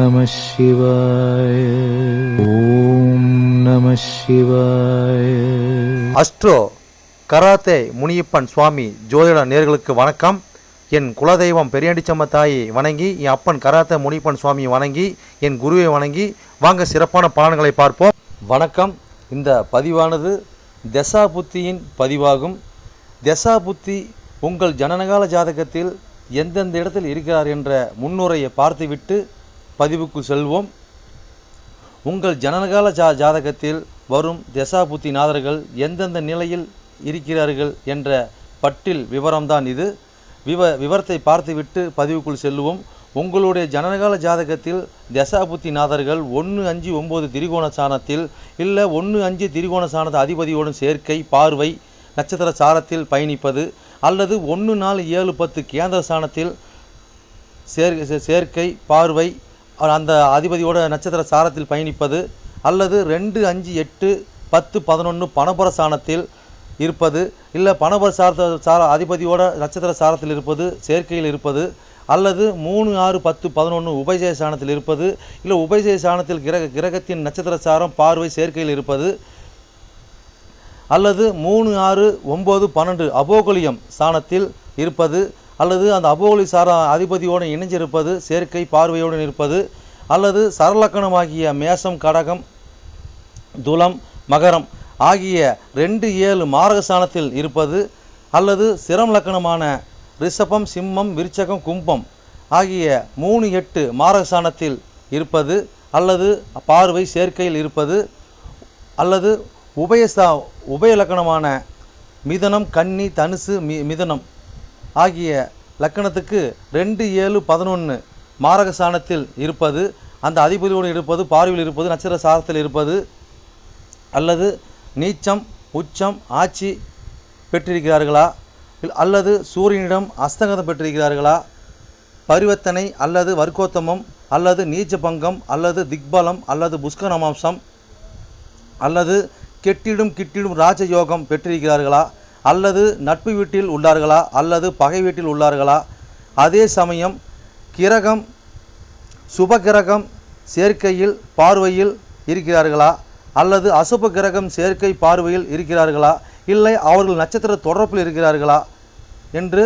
நம சிவாய. ஓம் நம சிவாய. அஸ்ட்ரோ கராத்தே முனியப்பன் சுவாமி ஜோதிட நேயர்களுக்கு வணக்கம். என் குலதெய்வம் பெரியாண்டிச்சம்ம தாயை வணங்கி, என் அப்பன் கராத்தே முனியப்பன் சுவாமியை வணங்கி, என் குருவை வணங்கி வாங்க சிறப்பான பலன்களை பார்ப்போம். வணக்கம். இந்த பதிவானது தசா புத்தியின் பதிவாகும். தசா புத்தி உங்கள் ஜனனகால ஜாதகத்தில் எந்தெந்த இடத்தில் இருக்கிறார் என்ற முன்னுரையை பார்த்துவிட்டு பதிவுக்கு செல்வோம். உங்கள் ஜனனகால ஜாதகத்தில் வரும் தசா புத்தி நாதர்கள் எந்தெந்த நிலையில் இருக்கிறார்கள் என்ற பட்டியல் விவரம்தான் இது. விவரத்தை பார்த்துவிட்டு பதிவுக்குள் செல்வோம். உங்களுடைய ஜனனகால ஜாதகத்தில் தசாபுத்தி நாதர்கள் 1-5-9 திரிகோண சாணத்தில் இல்லை 1-5 திரிகோண சாணத்தை அதிபதியோடும் சேர்க்கை பார்வை நட்சத்திர சாரத்தில் பயணிப்பது, அல்லது 1-4-7-10 கேந்திர சாணத்தில் சேர்க்கை பார்வை அந்த அதிபதியோட நட்சத்திர சாரத்தில் பயணிப்பது, அல்லது 2-5-8-10-11 பணபர சாணத்தில் இருப்பது, இல்லை பணபர அதிபதியோட நட்சத்திர சாரத்தில் இருப்பது சேர்க்கையில் இருப்பது, அல்லது 3-6-10-11 உபயஜய சாணத்தில் இருப்பது, இல்லை உபயஜய சாணத்தில் கிரகத்தின் நட்சத்திர சாரம் பார்வை சேர்க்கையில் இருப்பது, அல்லது 3-6-9-12 அபோகலியம் சாணத்தில் இருப்பது, அல்லது அந்த அபோகலி சார அதிபதியோடு இணைஞ்சிருப்பது சேர்க்கை பார்வையோடு இருப்பது, அல்லது சரலக்கணமாகிய மேசம் கடகம் துலம் மகரம் ஆகிய 2-7 மாரக சாணத்தில் இருப்பது, அல்லது சிரம் லக்கணமான ரிஷபம் சிம்மம் விருச்சகம் கும்பம் ஆகிய 3-8 மாரக சாணத்தில் இருப்பது, அல்லது பார்வை சேர்க்கையில் இருப்பது, அல்லது உபய லக்கணமான மிதனம் கன்னி தனுசு மிதனம் ஆகிய லக்கணத்துக்கு 2-7-11 மாரக சாணத்தில் இருப்பது, அந்த அதிபதியோடு இருப்பது பார்வையில் இருப்பது நட்சத்திர சாரத்தில் இருப்பது, அல்லது நீச்சம் உச்சம் ஆட்சி பெற்றிருக்கிறார்களா, அல்லது சூரியனிடம் அஸ்தங்கதம் பெற்றிருக்கிறார்களா, பரிவர்த்தனை அல்லது வர்க்கோத்தமம் அல்லது நீச்ச பங்கம் அல்லது திக்பலம் அல்லது புஷ்கரமாம்சம் அல்லது கெட்டிடும் ராஜயோகம் பெற்றிருக்கிறார்களா, அல்லது நட்பு வீட்டில் உள்ளார்களா, அல்லது பகை வீட்டில் உள்ளார்களா, அதே சமயம் கிரகம் சுபகிரகம் சேர்க்கையில் பார்வையில் இருக்கிறார்களா, அல்லது அசுப கிரகம் சேர்க்கை பார்வையில் இருக்கிறார்களா, இல்லை அவர்கள் நட்சத்திர தொடர்பில் இருக்கிறார்களா என்று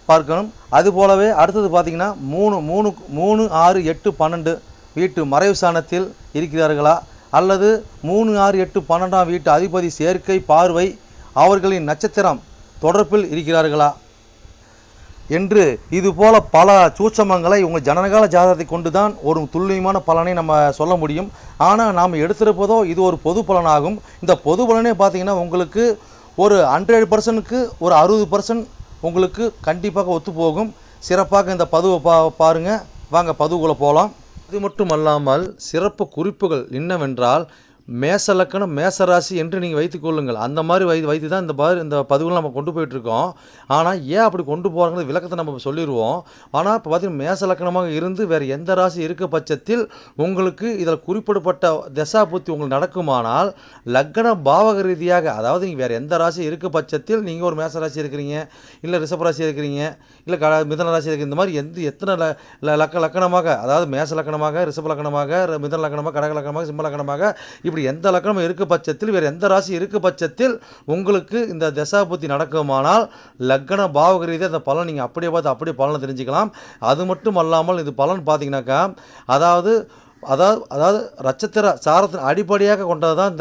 பார்க்கணும். அதுபோலவே அடுத்தது பார்த்திங்கன்னா 3-6-8-12 வீட்டு மறைவு சாணத்தில் இருக்கிறார்களா, அல்லது 3-6-8-12 வீட்டு அதிபதி சேர்க்கை பார்வை அவர்களின் நட்சத்திரம் தொடர்பில் இருக்கிறார்களா என்று இதுபோல பல சூட்சமங்களை உங்கள் ஜனனகால ஜாதகத்தை கொண்டு தான் ஒரு துல்லியமான பலனை நம்ம சொல்ல முடியும். ஆனால் நாம் எடுத்திருப்பதோ இது ஒரு பொது பலனாகும். இந்த பொது பலனே பார்த்திங்கன்னா உங்களுக்கு ஒரு 100%க்கு ஒரு 60% உங்களுக்கு கண்டிப்பாக ஒத்து போகும். சிறப்பாக இந்த பதிவை பாருங்கள். வாங்க பதிவுக்குள்ளே போகலாம். இது மட்டும் அல்லாமல் சிறப்பு குறிப்புகள் என்னவென்றால், மேச லக்கணம் மேசராசி என்று நீங்கள் வைத்துக்கொள்ளுங்கள். அந்த மாதிரி வைத்து தான் இந்த பதிவுகள் நம்ம கொண்டு போயிட்டுருக்கோம். ஆனால் ஏன் அப்படி கொண்டு போகிறாங்க விளக்கத்தை நம்ம சொல்லிடுவோம். ஆனால் இப்போ பார்த்திங்கன்னா மேச லக்கணமாக இருந்து வேறு எந்த ராசி இருக்க பட்சத்தில் உங்களுக்கு இதில் குறிப்பிடப்பட்ட தசா புத்தி உங்களுக்கு நடக்குமானால் லக்கண பாவக ரீதியாக, அதாவது நீங்கள் வேறு எந்த ராசி இருக்க பட்சத்தில் நீங்கள் ஒரு மேச ராசி இருக்கிறீங்க, இல்லை ரிஷப ராசி இருக்கிறீங்க, இல்லை மிதன ராசி இருக்கிற இந்த மாதிரி எத்தனை லக்கணமாக, அதாவது மேச லக்கணமாக ரிஷப லக்கணமாக மிதன லக்கணமாக கடக லக்கணமாக சிம்ம லக்கணமாக இப்படி எந்த லக்கணம் இருக்க பட்சத்தில் வேறு எந்த ராசி இருக்க பட்சத்தில் உங்களுக்கு இந்த தசாபுத்தி நடக்குமானால் லக்கண பாவக ரீதியாக அந்த பலன் நீங்கள் அப்படியே பார்த்து அப்படியே பலனை தெரிஞ்சுக்கலாம். அது மட்டும் அல்லாமல் இது பலன் பார்த்தீங்கன்னாக்கா அதாவது நட்சத்திர சாரத்தின் அடிப்படையாக கொண்டது தான்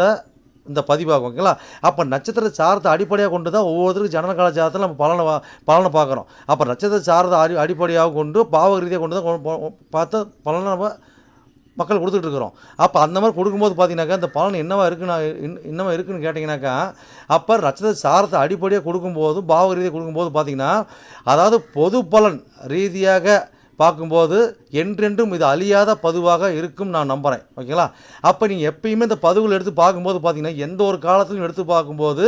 இந்த பதிவாகும். ஓகேங்களா? அப்போ நட்சத்திர சாரத்தை அடிப்படையாக கொண்டு தான் ஒவ்வொருத்தருக்கும் ஜனனகால ஜாதகத்தில் நம்ம பலனை பார்க்குறோம். அப்போ நட்சத்திர சாரத்தை அடிப்படையாக கொண்டு பாவக ரீதியாக கொண்டு தான் பார்த்த பலனை நம்ம மக்கள் கொடுத்துட்ருக்குறோம். அப்போ அந்த மாதிரி கொடுக்கும்போது பார்த்தீங்கன்னாக்கா இந்த பலன் என்னவா இருக்குன்னு கேட்டிங்கனாக்கா, அப்போ நட்சத்திர சாரத்தை அடிப்படையாக கொடுக்கும்போது பாவக ரீதியாக கொடுக்கும்போது பார்த்தீங்கன்னா, அதாவது பொது பலன் ரீதியாக பார்க்கும்போது என்றென்றும் இது அழியாத பதிவாக இருக்கும் நான் நம்புகிறேன். ஓகேங்களா? அப்போ நீங்கள் எப்பயுமே இந்த பதிவுகள் எடுத்து பார்க்கும்போது பார்த்தீங்கன்னா எந்த ஒரு காலத்திலும் எடுத்து பார்க்கும்போது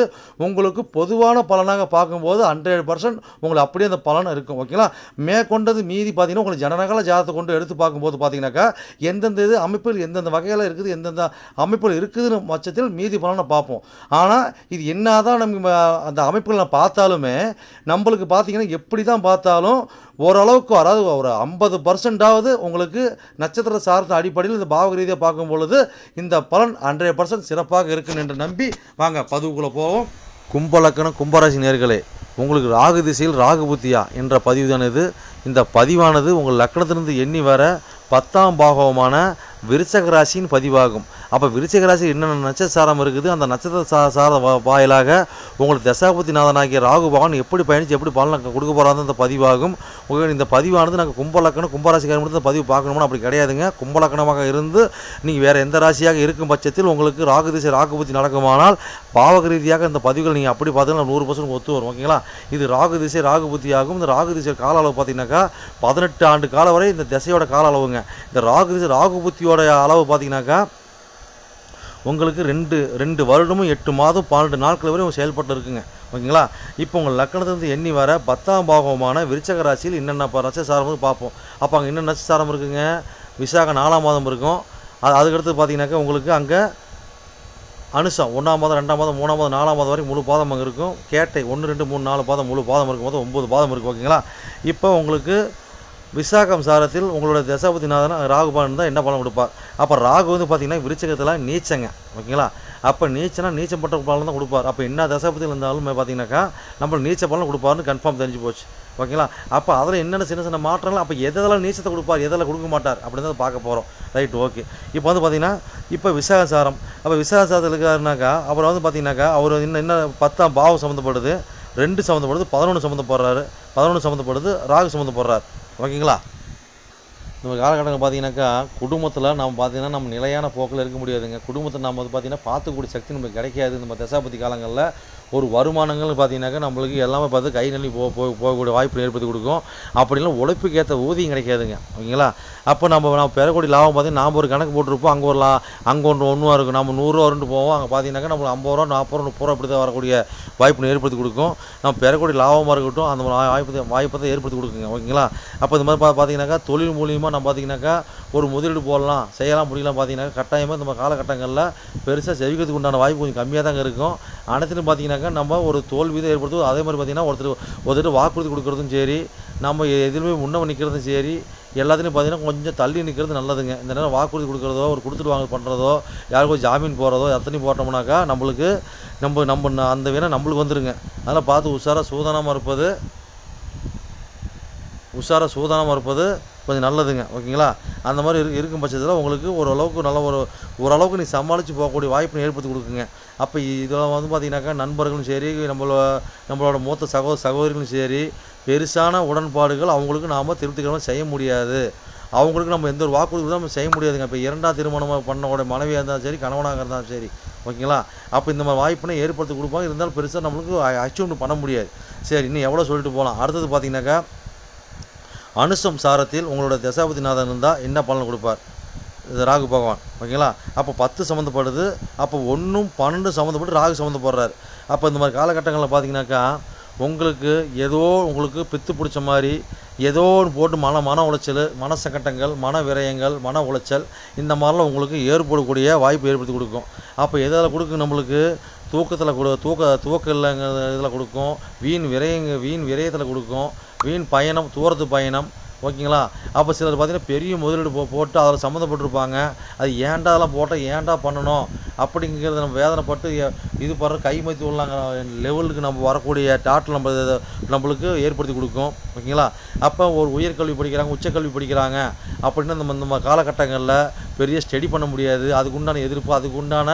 உங்களுக்கு பொதுவான பலனாக பார்க்கும்போது 100% உங்களுக்கு அப்படியே அந்த பலன் இருக்கும். ஓகேங்களா? மேற்கொண்டது மீதி பார்த்தீங்கன்னா உங்களுக்கு ஜனனகால ஜாதகத்தை கொண்டு எடுத்து பார்க்கும்போது பார்த்தீங்கன்னாக்கா எந்தெந்த இது அமைப்பில் எந்தெந்த வகையில் இருக்குது எந்தெந்த அமைப்பில் இருக்குதுன்னு பட்சத்தில் மீதி பலனை பார்ப்போம். ஆனால் இது என்னதான் நம்ம அந்த அமைப்புகளை பார்த்தாலுமே நம்மளுக்கு பார்த்தீங்கன்னா எப்படி தான் பார்த்தாலும் ஓரளவுக்கு, அதாவது ஒரு 50% அதாவது உங்களுக்கு நட்சத்திர சார்ந்த அடிப்படையில் இந்த பாவக ரீதியாக பார்க்கும் பொழுது இந்த பலன் 100% சிறப்பாக இருக்குன்னு என்று நம்பி வாங்க பதிவுக்குள்ளே போவோம். கும்பலக்கணம் கும்பராசி நேயர்களே, உங்களுக்கு ராகு திசையில் ராகு புத்தியா என்ற பதிவு தான் இது. இந்த பதிவானது உங்கள் லக்கணத்திலிருந்து எண்ணி வர 10ஆம் பாகவமான விருச்சக ராசியின் பதிவாகும். அப்போ விருச்சிக ராசி என்னென்ன நட்சத்திரம் இருக்குது, அந்த நட்சத்திர சார வாயிலாக உங்களுக்கு தசாபதிநாதனாகிய ராகு பகவான் எப்படி பயணித்து எப்படி பலன் கொடுக்க போகிறாங்க அந்த பதிவாகும். இந்த பதிவானது நாங்கள் கும்பலக்கணம் கும்பராசிக்கார மட்டும் இந்த பதிவு பார்க்கணும்னு அப்படி கிடையாதுங்க. கும்பலக்கணமாக இருந்து நீங்கள் வேறு எந்த ராசியாக இருக்கும் பட்சத்தில் உங்களுக்கு ராகு திசை ராகு புத்தி நடக்குமானால் பாவக ரீதியாக இந்த பதிவுகள் நீங்கள் அப்படி பார்த்தீங்கன்னா 100% ஒத்து வரும். ஓகேங்களா? இது ராகு திசை ராகு புத்தி ஆகும். இந்த ராகு திசை கால அளவு பார்த்தீங்கன்னாக்கா 18 ஆண்டு காலம் வரை இந்த திசையோட கால அளவுங்க. இந்த ராகு திசை ராகு புத்தியோட அளவு பார்த்தீங்கன்னாக்கா உங்களுக்கு 2 வருடமும் 8 மாதம் 12 நாட்கள் வரை செயல்பட்டு இருக்குங்க. ஓகேங்களா? இப்போ உங்கள் லக்கணத்திலிருந்து எண்ணி வர 10ஆம் பாகவமான விருச்சக ராசியில் என்னென்ன நட்சத்திரம் பார்ப்போம். அப்போ அங்கே என்ன நட்சத்திரம் இருக்குங்க? விசாக 4ஆம் மாதம் இருக்கும். அதுக்கடுத்து பார்த்தீங்கன்னாக்கா உங்களுக்கு அங்கே அனுஷம் 1ஆம் மாதம் 2ஆம் மாதம் 3ஆம் மாதம் 4ஆம் மாதம் வரைக்கும் முழு பாதம் அங்கே இருக்கும். கேட்டை 1 2 3 4 பாதம் முழு பாதம் இருக்கும் போது 9 பாதம் இருக்குது. ஓகேங்களா? இப்போ உங்களுக்கு விசாகம் சாரத்தில் உங்களோட தசாபதிநாதன் ராகுபான் தான் என்ன பலன் கொடுப்பார். அப்போ ராகு வந்து பார்த்தீங்கன்னா விருச்சகத்தில் நீச்சங்க. ஓகேங்களா? அப்போ நீச்சம் பட்ட பலன் தான் கொடுப்பார். அப்போ என்ன தசாபதியில் இருந்தாலும் பார்த்தீங்கன்னாக்கா நம்ம நீச்ச பலன் கொடுப்பாருன்னு கன்ஃபார்ம் தெரிஞ்சு போச்சு. ஓகேங்களா? அப்போ அதில் என்னென்ன சின்ன மாற்றங்கள், அப்போ எதெல்லாம் நீச்சத்தை கொடுப்பார் எதெல்லாம் கொடுக்க மாட்டார் அப்படின்னு பார்க்க போகிறோம். Right, okay. இப்போ வந்து பார்த்தீங்கன்னா இப்போ விசாகசாரம். அப்போ விசாகசாரத்தில் இருக்காருனாக்கா அப்புறம் வந்து பார்த்தீங்கன்னாக்கா அவர் என்ன 10ஆம் பாவம் சம்மந்தப்படுது, 2 சம்மந்தப்படுது, 11 சம்மந்தப்படுறாரு, 11 சம்மந்தப்படுது, ராகு சம்மந்தப்படுறார். ஓகேங்களா? நம்ம காலகட்டங்கள் பார்த்தீங்கன்னாக்கா குடும்பத்தில் நம்ம பார்த்தீங்கன்னா நம்ம நிலையான போக்கில் இருக்க முடியாதுங்க. குடும்பத்தை நம்ம வந்து பார்த்தீங்கன்னா பார்த்துக்கூடிய சக்தி நமக்கு கிடைக்காது. நம்ம தசாபதி காலங்களில் ஒரு வருமானங்கள் பார்த்தீங்கன்னாக்கா நம்மளுக்கு எல்லாமே பார்த்து கை நள்ளி போகக்கூடிய வாய்ப்பு ஏற்படுத்தி கொடுக்கும். அப்படிலாம் உழைப்புக்கு ஏற்ற ஊதியம் கிடைக்காதுங்க. ஓகேங்களா? அப்போ நம்ம பெறக்கூடிய லாபம் பார்த்தீங்கன்னா நாம் ஒரு கணக்கு போட்டிருப்போம். அங்கே ஒரு அங்கே ஒன்றுவா இருக்கும். நம்ம 100 ரூபா வரும்னு போவோம். அங்கே பார்த்தீங்கன்னாக்கா நம்மளுக்கு 50 ரூபா 40 ரூபா 30 ரூபா இப்படி தான் வரக்கூடிய வாய்ப்பு ஏற்படுத்தி கொடுக்கும். நம்ம பெறக்கூடிய லாபமாக இருக்கட்டும் அந்த வாய்ப்பை தான் ஏற்படுத்தி கொடுக்குங்க. ஓகேங்களா? அப்போ இந்த மாதிரி பார்த்தீங்கன்னாக்கா தொழில் மூலியமாக நம்ம பார்த்தீங்கன்னாக்கா ஒரு முதலீடு போடலாம் செய்யலாம் முடியலாம். பார்த்தீங்கன்னாக்கா கட்டாயமாக நம்ம காலகட்டங்களில் பெருசாக ஜெயிக்கிறதுக்கு உண்டான வாய்ப்பு கொஞ்சம் கம்மியாக தாங்க இருக்கும். அனைத்துலையும் பார்த்தீங்கன்னாக்கா நம்ம ஒரு தோல்வி தான் ஏற்படுத்தும். அதே மாதிரி பார்த்தீங்கன்னா ஒருத்தர் வாக்குறுதி கொடுக்குறதும் சரி, நம்ம எதுவுமே முன்னே நிற்கிறதும் சரி, எல்லாத்துலேயும் பார்த்தீங்கன்னா கொஞ்சம் தள்ளி நிற்கிறது நல்லதுங்க. இந்த நேரம் வாக்குறுதி கொடுக்குறதோ ஒரு கொடுத்துட்டு வாங்க பண்ணுறதோ யாருக்கும் ஜாமீன் போகிறதோ எத்தனையும் போட்டோம்னாக்கா நம்மளுக்கு நம்ம அந்த வேணா நம்மளுக்கு வந்துடுங்க. அதெல்லாம் பார்த்து உஷாராக சூதானமாக இருப்பது கொஞ்சம் நல்லதுங்க. ஓகேங்களா? அந்த மாதிரி இருக்கும் பட்சத்தில் உங்களுக்கு ஓரளவுக்கு நல்ல ஓரளவுக்கு நீ சமாளித்து போகக்கூடிய வாய்ப்பு ஏற்படுத்தி கொடுக்குங்க. அப்போ இதெல்லாம் வந்து பார்த்திங்கனாக்கா நண்பர்களும் சரி நம்மளோட மூத்த சகோதரிகளும் சரி பெருசான உடன்பாடுகள் அவங்களுக்கு நாம் திருப்திகரமாக செய்ய முடியாது. அவங்களுக்கு நம்ம எந்த ஒரு வாக்குறுதி நம்ம செய்ய முடியாதுங்க. இப்போ 2ஆம் திருமணமாக பண்ணக்கூடிய மனைவியாக இருந்தாலும் சரி கணவனாக இருந்தாலும் சரி. ஓகேங்களா? அப்போ இந்த மாதிரி வாய்ப்புனை ஏற்படுத்தி கொடுப்பாங்க. இருந்தாலும் பெருசாக நம்மளுக்கு அச்சீவ் பண்ண முடியாது. சரி, இன்னும் எவ்வளோ சொல்லிட்டு போகலாம். அடுத்தது பார்த்திங்கனாக்கா அனுஷம் சாரத்தில் உங்களோட தசாபதிநாதன் இருந்தால் என்ன பலன் கொடுப்பார்? இது ராகு பகவான். ஓகேங்களா? அப்போ 10 சம்மந்தப்படுது. அப்போ 1 12 சம்மந்தப்பட்டு ராகு சம்மந்தப்படுறார். அப்போ இந்த மாதிரி காலகட்டங்களில் பார்த்தீங்கன்னாக்கா உங்களுக்கு பித்து பிடிச்ச மாதிரி ஏதோ ஒன்று போட்டு மன உளைச்சல், மன சங்கட்டங்கள், மன விரயங்கள், மன உளைச்சல் இந்த மாதிரிலாம் உங்களுக்கு ஏற்படக்கூடிய வாய்ப்பு ஏற்படுத்தி கொடுக்கும். அப்போ எதில் கொடுக்கும்? நம்மளுக்கு தூக்கத்தில் தூக்க இல்லைங்க இதில் கொடுக்கும். வீண் விரயத்தில் கொடுக்கும். வீண் பயணம், தூரத்து பயணம். ஓகேங்களா? அப்போ சிலர் பார்த்தீங்கன்னா பெரிய முதலீடு போட்டு அதில் சம்மந்தப்பட்டிருப்பாங்க. அது ஏன்டா அதெல்லாம் போட்டால் ஏன்டா பண்ணணும் அப்படிங்கிறத நம்ம வேதனைப்பட்டு இது பண்ணுற கை மத்தி உள்ளாங்க லெவலுக்கு நம்ம வரக்கூடிய டாட்டில் நம்மளுக்கு ஏற்படுத்தி கொடுக்கும். ஓகேங்களா? அப்போ ஒரு உயர்கல்வி படிக்கிறாங்க, உச்சக்கல்வி படிக்கிறாங்க அப்படின்னா நம்ம காலகட்டங்களில் பெரிய ஸ்டடி பண்ண முடியாது. அதுக்குண்டான எதிர்ப்பு, அதுக்குண்டான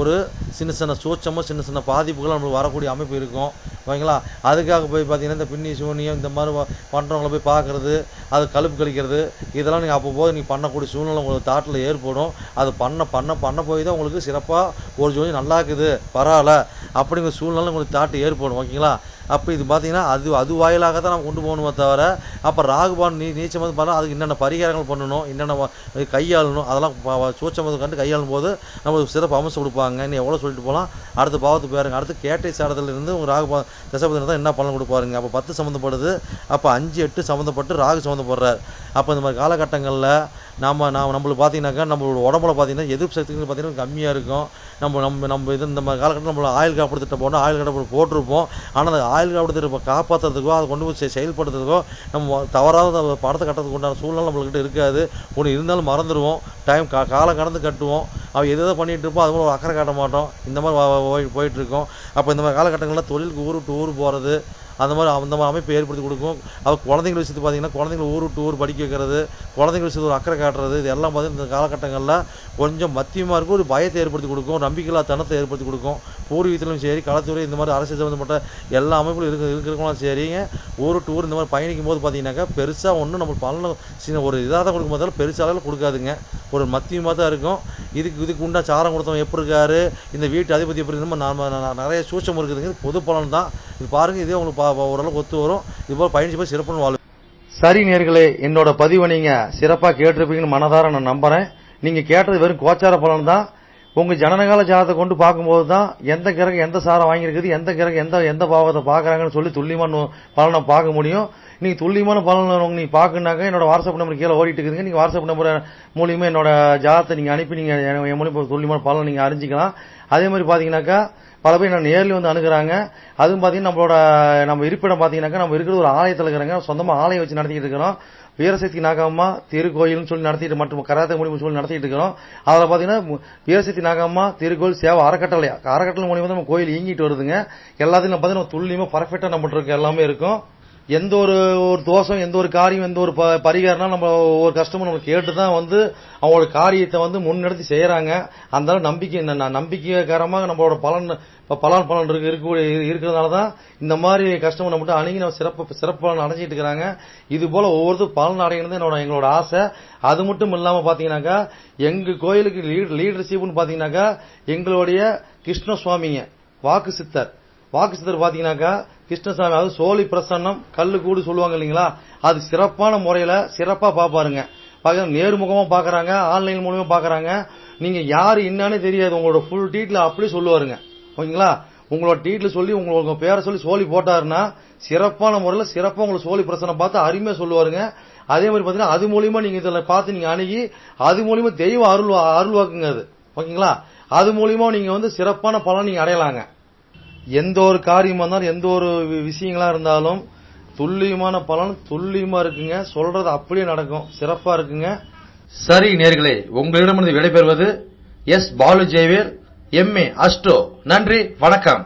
ஒரு சின்ன சூட்சமோ சின்ன பாதிப்புகள் நம்மளுக்கு வரக்கூடிய அமைப்பு இருக்கும். ஓகேங்களா? அதுக்காக போய் பார்த்தீங்கன்னா இந்த பின்னி சூனியம் இந்த மாதிரி பண்ணுறவங்கள போய் பார்க்குறது, அது கழுப்பு கழிக்கிறது இதெல்லாம் நீங்கள் அப்போது நீங்கள் பண்ணக்கூடிய சூழ்நிலை உங்களுக்கு தாட்டில் ஏற்படும். அது பண்ண போய் தான் உங்களுக்கு சிறப்பாக ஒரு ஜோதி நல்லா இருக்குது பரவாயில்ல அப்படிங்கிற சூழ்நிலை உங்களுக்கு தாட்டு ஏற்படும். ஓகேங்களா? அப்போ இது பார்த்தீங்கன்னா அது வாயிலாக தான் நம்ம கொண்டு போகணுமே தவிர அப்போ ராகுபான் நீச்சம் வந்து பார்த்தா அதுக்கு என்னென்ன பரிகாரங்கள் பண்ணணும், என்னென்ன கையாளணும் அதெல்லாம் சூட்சமது கண்டு கையாளும் போது நம்மளுக்கு சிறப்பு அம்சம் கொடுப்பாங்க. இன்னும் எவ்வளோ சொல்லிட்டு போகலாம். அடுத்த பாவத்துக்கு பேருங்க. அடுத்து கேட்டை சாரத்திலிருந்து உங்கள் ராகுபான் தசாபதி தான் என்ன பலன் கொடுப்பாருங்க. அப்போ 10 சம்மந்தப்படுது. அப்போ 5 8 சம்மந்தப்பட்டு ராகு சம்மந்தப்படுறார். அப்போ இந்த மாதிரி காலகட்டங்களில் நம்மளுக்கு பார்த்தீங்கன்னாக்கா நம்மளோட உடம்புல பார்த்தீங்கன்னா எதிர்ப்பு சக்திகள் பார்த்தீங்கன்னா கம்மியாக இருக்கும். நம்ம இது இந்த காலகட்டத்தில் நம்மள ஆயில் காப்பீடு திட்டம் போனால் ஆயில் காப்பீடு போட்டிருப்போம். ஆனால் அந்த ஆயில் காப்பீடு திட்டம் காப்பாற்றுறதுக்கோ அதை கொண்டு போய் செயல்படுத்துறதுக்கோ நம்ம தவறாத படத்தை கட்டுறதுக்கு உண்டான சூழ்நிலை நம்மள்கிட்ட இருக்காது. ஒன்று இருந்தாலும் மறந்துடுவோம். காலம் கடந்து கட்டுவோம். அவள் எதை பண்ணிகிட்டு இருப்போம், அது மாதிரி ஒரு அக்கறை காட்ட மாட்டோம். இந்த மாதிரி போயிட்டுருக்கோம். அப்போ இந்த மாதிரி காலகட்டங்களில் தொழிலுக்கு ஊர் விட்டு ஊர் போகிறது அந்த மாதிரி அமைப்பு ஏற்படுத்தி கொடுக்கும். அது குழந்தைங்க விஷயத்து பார்த்தீங்கன்னா குழந்தைங்களை ஊர் விட்டு ஊர் படிக்க வைக்கிறது, குழந்தைங்க விஷயத்து ஒரு அக்கறை காட்டுறது, இது எல்லாம் பார்த்தீங்கன்னா இந்த காலகட்டங்களில் கொஞ்சம் மத்தியமாக இருக்கும். ஒரு பயத்தை ஏற்படுத்தி கொடுக்கும், நம்பிக்கையில்லா தனத்தை ஏற்படுத்தி கொடுக்கும். பூர்வீகத்திலும் சரி, களத்துறை இந்த மாதிரி அரசியல் சம்மந்தப்பட்ட எல்லா அமைப்புகளும் இருக்கிறவங்களும் சரிங்க. ஊர் விட்டு ஊர் இந்த மாதிரி பயணிக்கும் போது பார்த்தீங்கன்னாக்கா பெருசாக ஒன்றும் நம்ம பலன் சின்ன ஒரு இதாக தான் கொடுக்கும் போதாலும் பெருசாக அளவில் கொடுக்காதுங்க. ஒரு மத்தியமாக தான் இருக்கும். இதுக்கு உண்டா சாரம் கொடுத்தவங்க எப்படி இருக்காரு, இந்த வீட்டு அதிபதி எப்படி நம்ம நிறைய சூட்சம் இருக்குதுங்க. பொது பலன் தான் இது. பாருங்கள், இதே உங்களுக்கு ஓரளவுக்கு ஒத்து வரும். இதுபோல் பயணிச்சு போய் சிறப்புன்னு வாழும். சரி நேயர்களே, என்னோட பதிவை நீங்கள் சிறப்பாக கேட்டிருப்பீங்கன்னு மனதார நான் நம்புகிறேன். நீங்கள் கேட்டது வெறும் கோச்சார பலன் தான். உங்கள் ஜனனகால ஜாதகத்தை கொண்டு பார்க்கும்போது தான் எந்த கிரகம் எந்த சாரம் வாங்கியிருக்குது, எந்த கிரகம் எந்த பாவத்தை பார்க்குறாங்கன்னு சொல்லி துல்லியமான பலனை பார்க்க முடியும். நீங்கள் துல்லியமான பலன் நீங்கள் பார்க்கணுனாக்க என்னோட வாட்ஸ்அப் நம்பர் கீழே ஓடிட்டு இருக்குதுங்க. நீங்கள் வாட்ஸ்அப் நம்பர் மூலியமாக என்னோட ஜாதகத்தை நீங்கள் அனுப்பி நீங்கள் என் மூலியமாக துல்லியமான பலனை நீங்கள் அறிஞ்சிக்கலாம். அதே மாதிரி பார்த்தீங்கன்னாக்கா பல பேர் நான் நேரில் வந்து அணுகிறாங்க. அதுவும் பார்த்தீங்கன்னா நம்ம இருப்பிடம் பார்த்தீங்கன்னாக்கா நம்ம இருக்கிறது ஒரு ஆலயத்தில் இருக்கிறாங்க. சொந்தமாக ஆலயம் வச்சு நடத்திக்கிட்டு இருக்கிறோம். வீரசக்தி நாகம்மா திருக்கோயில்னு சொல்லி நடத்திட்டு மற்றும் கராத்தே மூலியமாக சொல்லி நடத்திட்டு இருக்கிறோம். அதில் பார்த்தீங்கன்னா வீரசக்தி நாகம்மா திருக்கோயில் சேவை அறக்கட்டளை மூலியமாக நம்ம கோயில் இயங்கிட்டு வருதுங்க. எல்லாத்தையும் பார்த்தீங்கன்னா துல்லியமாக பர்ஃபெக்டாக நம்ம இருக்க எல்லாமே இருக்கும். எந்த ஒரு தோஷம், எந்த ஒரு காரியம், எந்த ஒரு பரிகாரம்னா நம்ம ஒரு கஷ்டமும் நம்ம கேட்டு தான் வந்து அவங்களோட காரியத்தை முன்னெடுத்து செய்யறாங்க. அந்த நம்பிக்கைகரமாக நம்மளோட பலன் இருக்கிறதுனால தான் இந்த மாதிரி கஷ்டம் நம்மகிட்ட அணுகி நம்ம சிறப்பு பலன் அடைஞ்சிட்டு இருக்கிறாங்க. இது போல ஒவ்வொருத்தரும் பலன் அடையணும் எங்களோட ஆசை. அது மட்டும் இல்லாம பாத்தீங்கன்னாக்கா எங்க கோயிலுக்கு லீடர்ஷிப்னு பாத்தீங்கன்னாக்கா எங்களுடைய கிருஷ்ணசுவாமிங்க வாக்கு சித்தர் பாத்தீங்கன்னாக்கா கிருஷ்ணசாமி, அதாவது சோழி பிரசன்னம் கல்லு கூடு சொல்லுவாங்க இல்லைங்களா, அது சிறப்பான முறையில சிறப்பா பாப்பாருங்க. நேர்முகமா பாக்குறாங்க, ஆன்லைன் மூலமா பாக்குறாங்க. நீங்க யாரு என்னன்னு தெரியாது, உங்களோட ஃபுல் டீட்ல அப்படியே சொல்லுவாருங்க. ஓகேங்களா, உங்களோட டீட்ல சொல்லி உங்க பேரை சொல்லி சோழி போட்டாருன்னா சிறப்பான முறையில சிறப்பா உங்களுக்கு சோழி பிரசனம் பார்த்து அருமையா சொல்லுவாருங்க. அதே மாதிரி பாத்தீங்கன்னா அது மூலியமா நீங்க இதுல பார்த்து நீங்க அணுகி அது மூலியமா தெய்வ அருள்வாக்குங்க அது. ஓகேங்களா, அது மூலியமா நீங்க சிறப்பான பலன் நீங்க அடையலாங்க. எந்த ஒரு காரியமா இருந்தாலும் எந்த ஒரு விஷயங்களா இருந்தாலும் துல்லியமான பலன் துல்லியமா இருக்குங்க. சொல்றது அப்படியே நடக்கும், சிறப்பா இருக்குங்க. சரி நேயர்களே, உங்களிடமிருந்து விடைபெறுவது S. Balu Jayavel, MA astro. நன்றி, வணக்கம்.